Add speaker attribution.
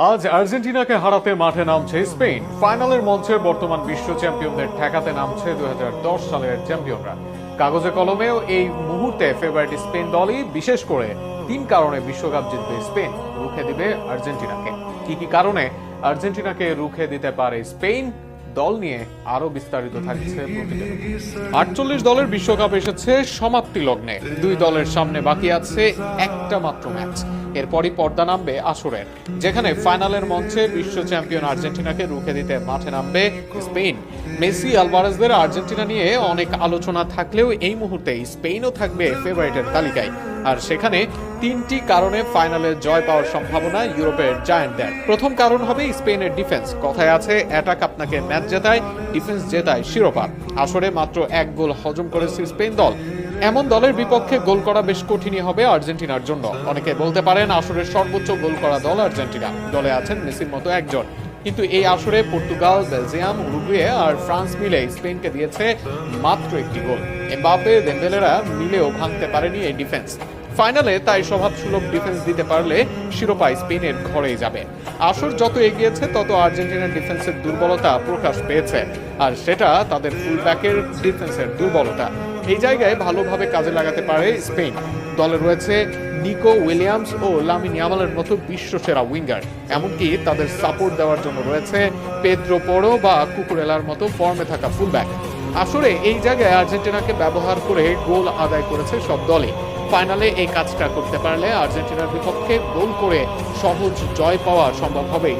Speaker 1: আজ আর্জেন্টিনাকে হারাতে মাঠে নামছে স্পেন। ফাইনালের মঞ্চে বর্তমান বিশ্ব চ্যাম্পিয়নদের ঠেকাতে নামছে 2010 সালের চ্যাম্পিয়নরা। কাগজে কলমেও এই মুহূর্তে ফেভারিট স্পেন দলই, বিশেষ করে 3 কারণে বিশ্বকাপ জিতবে স্পেন, রুখে দিবে আর্জেন্টিনাকে। কি কি কারণে আর্জেন্টিনাকে রুখে দিতে পারে স্পেন, দল নিয়ে আরো বিস্তারিত থাকছে প্রতিবেদন। 48 দলের বিশ্বকাপ এসেছে সমাপ্তি লগ্নে। 2 দলের সামনে বাকি আছে একটা মাত্র ম্যাচ। এরপরই পর্দা নামবে আসরের, যেখানে ফাইনালের মঞ্চে বিশ্ব চ্যাম্পিয়ন আর্জেন্টিনাকে রুখে দিতে মাঠে নামবে স্পেন। মেসি, আলভারেজদের আর্জেন্টিনা নিয়ে অনেক আলোচনা থাকলেও এই মুহূর্তে স্পেনও থাকবে ফেভারিটের তালিকায়। আর সেখানে 3টি কারণে ফাইনালে জয় পাওয়ার সম্ভাবনা ইউরোপের জায়ান্টদের। প্রথম কারণ হবে স্পেনের ডিফেন্স। কথায় আছে, অ্যাটাক আপনাকে ম্যাচ জেতায়, ডিফেন্স জেতায় শিরোপা। আসরে মাত্র 1 গোল হজম করেছে স্পেন দল। এমন দলের বিপক্ষে গোল করা বেশ কঠিনই হবে আর্জেন্টিনার জন্য। অনেকে বলতে পারেন আসরের সর্বোচ্চ গোল করা দল আর্জেন্টিনা। দলে আছেন মেসির মতো একজন, কিন্তু এই আসরে পর্তুগাল, বেলজিয়াম, উরুগুয়ে আর ফ্রান্স মিলে স্পেনকে দিয়েছে মাত্র 1টি গোল। এমবাপে, দেম্বেলেরা মিলেও ভাঙতে পারেনি এই ডিফেন্স। ফাইনালে তাই স্বভাবসুলভ ডিফেন্স দিতে পারলে শিরোপা স্পেনের ঘরেই যাবে। আসর যত এগিয়েছে তত আর্জেন্টিনার ডিফেন্সের দুর্বলতা প্রকাশ পেয়েছে, আর সেটা তাদের ফুলব্যাকের ডিফেন্সের দুর্বলতা। এই জায়গায় ভালোভাবে কাজে লাগাতে পারে স্পেন। দলে রয়েছে নিকো উইলিয়ামস ও লামিন ইয়ামালের মতো বিশ্বসেরা উইঙ্গার। এমনকি তাদের সাপোর্ট দেওয়ার জন্য রয়েছে পেদ্রো পোরো বা কুকুরেলার মতো ফর্মে থাকা ফুলব্যাক। আসলে এই জায়গায় আর্জেন্টিনাকে ব্যবহার করে গোল আদায় করেছে সব দলই। ফাইনালে এই কাজটা করতে পারলে আর্জেন্টিনার বিপক্ষে গোল করে সহজ জয় পাওয়া সম্ভব হবে।